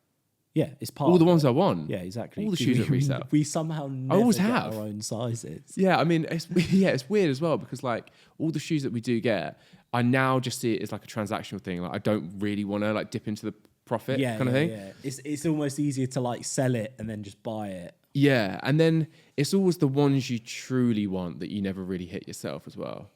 Speaker 2: Yeah, it's part
Speaker 1: all the
Speaker 2: of
Speaker 1: ones
Speaker 2: it.
Speaker 1: I want.
Speaker 2: Yeah, exactly.
Speaker 1: All the shoes at resale.
Speaker 2: We somehow never
Speaker 1: always
Speaker 2: get
Speaker 1: have.
Speaker 2: our own sizes.
Speaker 1: Yeah, I mean, it's weird as well, because like all the shoes that we do get, I now just see it as like a transactional thing. Like I don't really want to like dip into the profit kind of thing.
Speaker 2: Yeah, it's almost easier to like sell it and then just buy it.
Speaker 1: Yeah, and then it's always the ones you truly want that you never really hit yourself as well.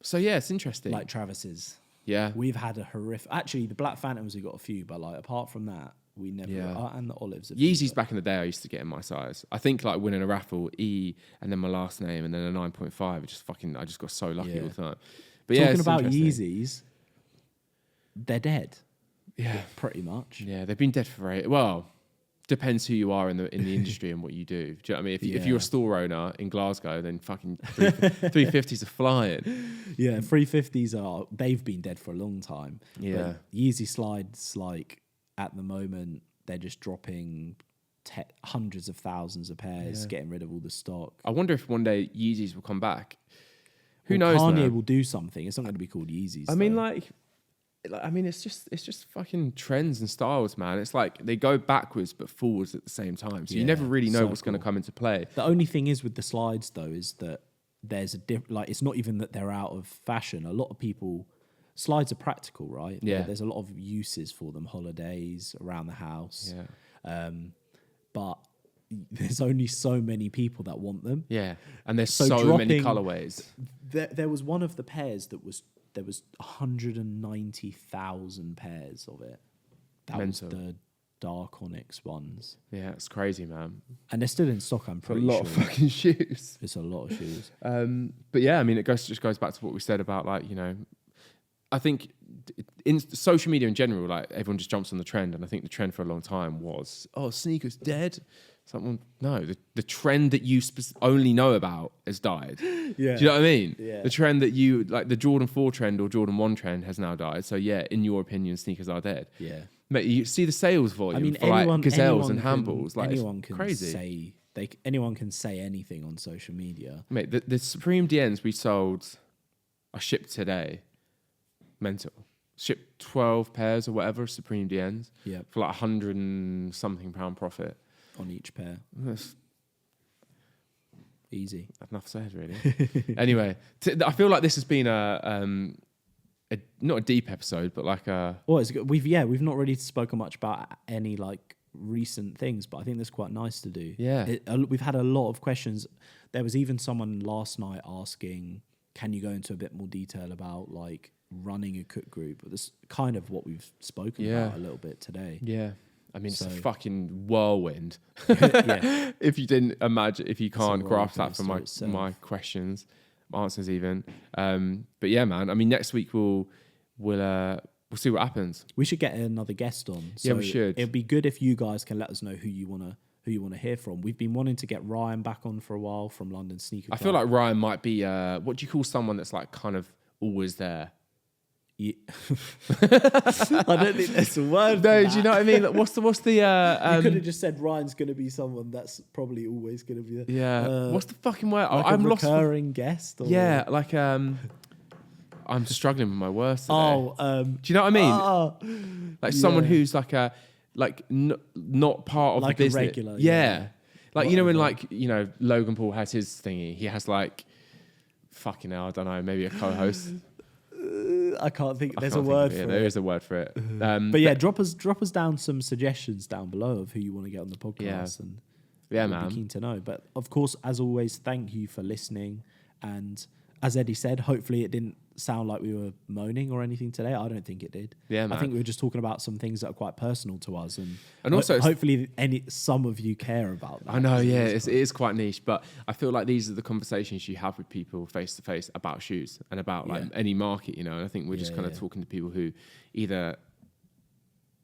Speaker 1: So yeah, it's interesting.
Speaker 2: Like Travis's.
Speaker 1: Yeah.
Speaker 2: We've had a horrific... Actually, the Black Phantoms, we got a few, but like apart from that, we never... and the Olives.
Speaker 1: Yeezys back in the day, I used to get in my size. I think like winning a raffle, E, and then my last name, and then a 9.5. I just got so lucky all the time. But
Speaker 2: talking about Yeezys, they're dead.
Speaker 1: Yeah.
Speaker 2: Pretty much.
Speaker 1: Yeah, they've been dead for depends who you are in the industry and what you do. Do you know what I mean? If you're a store owner in Glasgow, then fucking 350s are flying.
Speaker 2: Yeah, 350s they've been dead for a long time.
Speaker 1: Yeah.
Speaker 2: But Yeezy slides, like at the moment, they're just dropping hundreds of thousands of pairs, getting rid of all the stock.
Speaker 1: I wonder if one day Yeezys will come back. Who knows?
Speaker 2: Kanye
Speaker 1: man?
Speaker 2: will do something. It's not going to be called Yeezys.
Speaker 1: I mean, it's just fucking trends and styles, man. It's like they go backwards but forwards at the same time. So you never really know what's going to come into play.
Speaker 2: The only thing is with the slides, though, is that there's it's not even that they're out of fashion. A lot of people, slides are practical, right?
Speaker 1: Yeah.
Speaker 2: There's a lot of uses for them, holidays, around the house.
Speaker 1: Yeah.
Speaker 2: But there's only so many people that want them.
Speaker 1: Yeah. And there's so many colorways.
Speaker 2: There was one of the pairs there was 190,000 pairs of it. That
Speaker 1: Mental.
Speaker 2: was the Dark Onyx ones.
Speaker 1: Yeah, it's crazy, man.
Speaker 2: And they're still in stock, I'm pretty
Speaker 1: It's a
Speaker 2: sure.
Speaker 1: lot of fucking shoes.
Speaker 2: It's a lot of shoes.
Speaker 1: But yeah, I mean, just goes back to what we said about, like, you know, I think in social media in general, like, everyone just jumps on the trend. And I think the trend for a long time was, sneakers dead. Someone, no, the trend that you only know about has died.
Speaker 2: Yeah.
Speaker 1: Do you know what I mean?
Speaker 2: Yeah.
Speaker 1: The trend that you, like the Jordan 4 trend or Jordan 1 trend has now died. So yeah, in your opinion, sneakers are dead.
Speaker 2: Yeah.
Speaker 1: Mate, you see the sales volume
Speaker 2: I mean,
Speaker 1: for like gazelles and handballs. Like,
Speaker 2: anyone can
Speaker 1: crazy.
Speaker 2: Anyone can say anything on social media.
Speaker 1: Mate, the Supreme DNs we sold, I shipped today. Mental. Shipped 12 pairs or whatever, Supreme DNs.
Speaker 2: Yeah.
Speaker 1: For like 100 and something pound profit.
Speaker 2: On each pair.
Speaker 1: That's
Speaker 2: Easy.
Speaker 1: enough said, really. Anyway, I feel like this has been a not a deep episode, but like a...
Speaker 2: Well, it's good. We've not really spoken much about any like recent things, but I think that's quite nice to do.
Speaker 1: Yeah.
Speaker 2: We've had a lot of questions. There was even someone last night asking, can you go into a bit more detail about like running a cook group? But that's kind of what we've spoken about a little bit today.
Speaker 1: Yeah. I mean, it's a fucking whirlwind.
Speaker 2: Yeah.
Speaker 1: If you can't grasp that from my
Speaker 2: itself.
Speaker 1: questions, answers even. But yeah, man. I mean, next week we'll see what happens.
Speaker 2: We should get another guest on.
Speaker 1: Yeah, we should.
Speaker 2: It'd be good if you guys can let us know who you wanna hear from. We've been wanting to get Ryan back on for a while from London Sneaker Club.
Speaker 1: I feel like Ryan might be what do you call someone that's like kind of always there?
Speaker 2: Yeah. I don't think that's a word.
Speaker 1: No, do you know what I mean? Like, what's the
Speaker 2: you could have just said Ryan's going to be someone that's probably always going to be there.
Speaker 1: Yeah. What's the fucking word?
Speaker 2: Like
Speaker 1: I'm
Speaker 2: a
Speaker 1: lost.
Speaker 2: Recurring guest. Or
Speaker 1: Yeah, like I'm struggling with my words today.
Speaker 2: do
Speaker 1: you know what I mean? Like someone who's like not part of
Speaker 2: like
Speaker 1: the business.
Speaker 2: a regular.
Speaker 1: Yeah. Like, you know, when
Speaker 2: Whatever.
Speaker 1: like, you know, Logan Paul has his thingy, he has like, fucking hell, I don't know, maybe a co-host.
Speaker 2: I can't think. There's
Speaker 1: I
Speaker 2: a
Speaker 1: can't
Speaker 2: word
Speaker 1: think of
Speaker 2: for
Speaker 1: it. There
Speaker 2: it.
Speaker 1: is a word for it.
Speaker 2: But yeah, drop us down some suggestions down below of who you want to get on the podcast.
Speaker 1: Yeah.
Speaker 2: And
Speaker 1: Yeah,
Speaker 2: we'd
Speaker 1: man.
Speaker 2: be keen to know. But of course, as always, thank you for listening. And as Eddie said, hopefully it didn't sound like we were moaning or anything today. I don't think it did.
Speaker 1: Yeah, man.
Speaker 2: I think we were just talking about some things that are quite personal to us, and
Speaker 1: also it's-
Speaker 2: hopefully some of you care about that.
Speaker 1: I know, yeah, it is quite niche, but I feel like these are the conversations you have with people face to face about shoes and about like any market, you know. And I think we're just kind of talking to people who either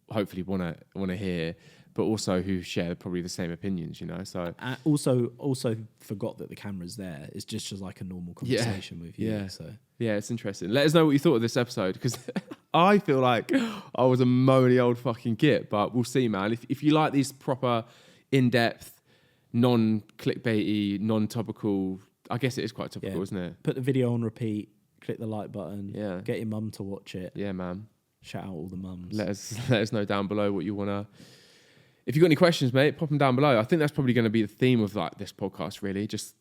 Speaker 1: hopefully want to hear, but also who share probably the same opinions, you know. So
Speaker 2: also forgot that the camera's there. It's just like a normal conversation with you.
Speaker 1: Yeah.
Speaker 2: So
Speaker 1: yeah, it's interesting. Let us know what you thought of this episode, because I feel like I was a moany old fucking git, but we'll see, man. If you like these proper, in-depth, non-clickbaity, non-topical, I guess it is quite topical, isn't it?
Speaker 2: Put the video on repeat. Click the like button.
Speaker 1: Yeah.
Speaker 2: Get your mum to watch it.
Speaker 1: Yeah, man.
Speaker 2: Shout out all the mums.
Speaker 1: Let us know down below what you want to... If you've got any questions, mate, pop them down below. I think that's probably going to be the theme of like this podcast, really. Just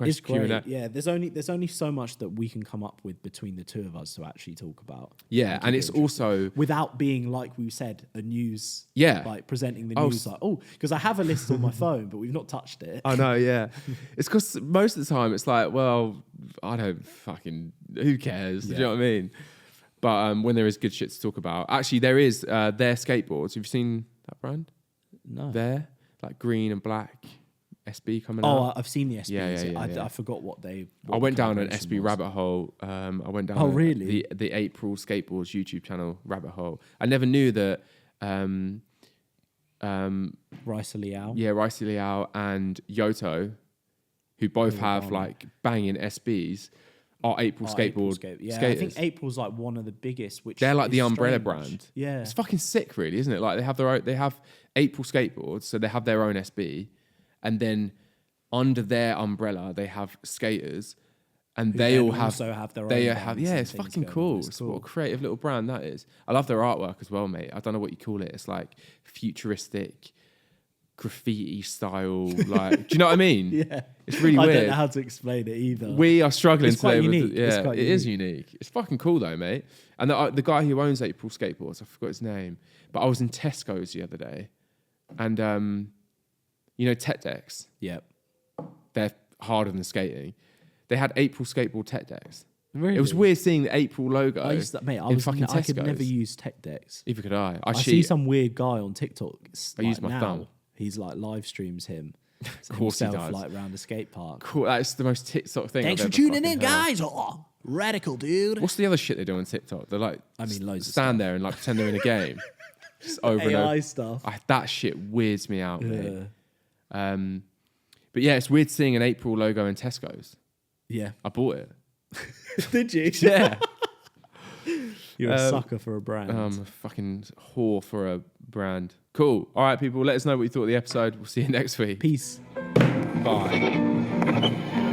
Speaker 2: It's
Speaker 1: Q&A.
Speaker 2: great. Yeah, there's only so much that we can come up with between the two of us to actually talk about.
Speaker 1: Yeah, and it's also...
Speaker 2: Without being, like we said, a news...
Speaker 1: Yeah.
Speaker 2: Like presenting the news like, because I have a list on my phone, but we've not touched it.
Speaker 1: I know, yeah. It's because most of the time it's like, well, I don't fucking... Who cares? Do you know what I mean? But when there is good shit to talk about... Actually, there is their skateboards. Have you seen that brand?
Speaker 2: No.
Speaker 1: There? Like green and black. SB coming out.
Speaker 2: Oh, I've seen the SBs.
Speaker 1: Yeah.
Speaker 2: I forgot what they...
Speaker 1: I went down an SB rabbit hole. I went down
Speaker 2: really?
Speaker 1: the April Skateboards YouTube channel rabbit hole. I never knew that
Speaker 2: Raisa Liao.
Speaker 1: Yeah, Raisa Liao and Yoto, who both have
Speaker 2: on.
Speaker 1: like banging SBs, are April skateboard
Speaker 2: Yeah,
Speaker 1: skaters.
Speaker 2: I think April's like one of the biggest. Which
Speaker 1: they're like
Speaker 2: is
Speaker 1: the umbrella
Speaker 2: strange.
Speaker 1: brand.
Speaker 2: Yeah,
Speaker 1: It's fucking sick, really, isn't it? Like they have April skateboards, so they have their own SB, and then under their umbrella they have skaters, and
Speaker 2: Who
Speaker 1: they
Speaker 2: then
Speaker 1: all have
Speaker 2: also have their own.
Speaker 1: they
Speaker 2: bands
Speaker 1: have
Speaker 2: and
Speaker 1: it's
Speaker 2: things
Speaker 1: fucking
Speaker 2: going on.
Speaker 1: cool.
Speaker 2: It's
Speaker 1: It's what a creative little brand that is. I love their artwork as well, mate. I don't know what you call it. It's like futuristic graffiti style, like do you know what I mean?
Speaker 2: Yeah,
Speaker 1: It's really
Speaker 2: I
Speaker 1: weird.
Speaker 2: don't know how to explain it either.
Speaker 1: We are struggling
Speaker 2: It's quite
Speaker 1: today.
Speaker 2: unique.
Speaker 1: With
Speaker 2: It's
Speaker 1: yeah,
Speaker 2: quite
Speaker 1: it is unique. It's fucking cool though, mate. And the guy who owns April Skateboards, I forgot his name, but I was in Tesco's the other day, and you know Tech Decks,
Speaker 2: Yep.
Speaker 1: they're harder than skating. They had April Skateboard Tech Decks.
Speaker 2: Really?
Speaker 1: It was weird seeing the April logo.
Speaker 2: I could never
Speaker 1: Tesco's.
Speaker 2: use Tech Decks.
Speaker 1: Either could I.
Speaker 2: I see some weird guy on TikTok.
Speaker 1: I use my
Speaker 2: now,
Speaker 1: thumb.
Speaker 2: He's like live streams him.
Speaker 1: Of course he
Speaker 2: himself,
Speaker 1: does.
Speaker 2: like around a skate park.
Speaker 1: Cool. That's the most TikTok thing.
Speaker 2: Thanks
Speaker 1: I've
Speaker 2: for
Speaker 1: ever
Speaker 2: tuning in,
Speaker 1: fucking heard.
Speaker 2: guys. Oh, radical, dude.
Speaker 1: What's the other shit they do on TikTok? They're like,
Speaker 2: I mean, loads of
Speaker 1: stand there and like pretend they're in a game, just over and
Speaker 2: AI
Speaker 1: over.
Speaker 2: stuff.
Speaker 1: That shit weirds me out,
Speaker 2: Yeah.
Speaker 1: mate. But yeah, it's weird seeing an April logo in Tesco's.
Speaker 2: Yeah.
Speaker 1: I bought it.
Speaker 2: Did you?
Speaker 1: Yeah.
Speaker 2: You're a sucker for a brand.
Speaker 1: A fucking whore for a brand. Cool. All right, people. Let us know what you thought of the episode. We'll see you next week.
Speaker 2: Peace.
Speaker 1: Bye.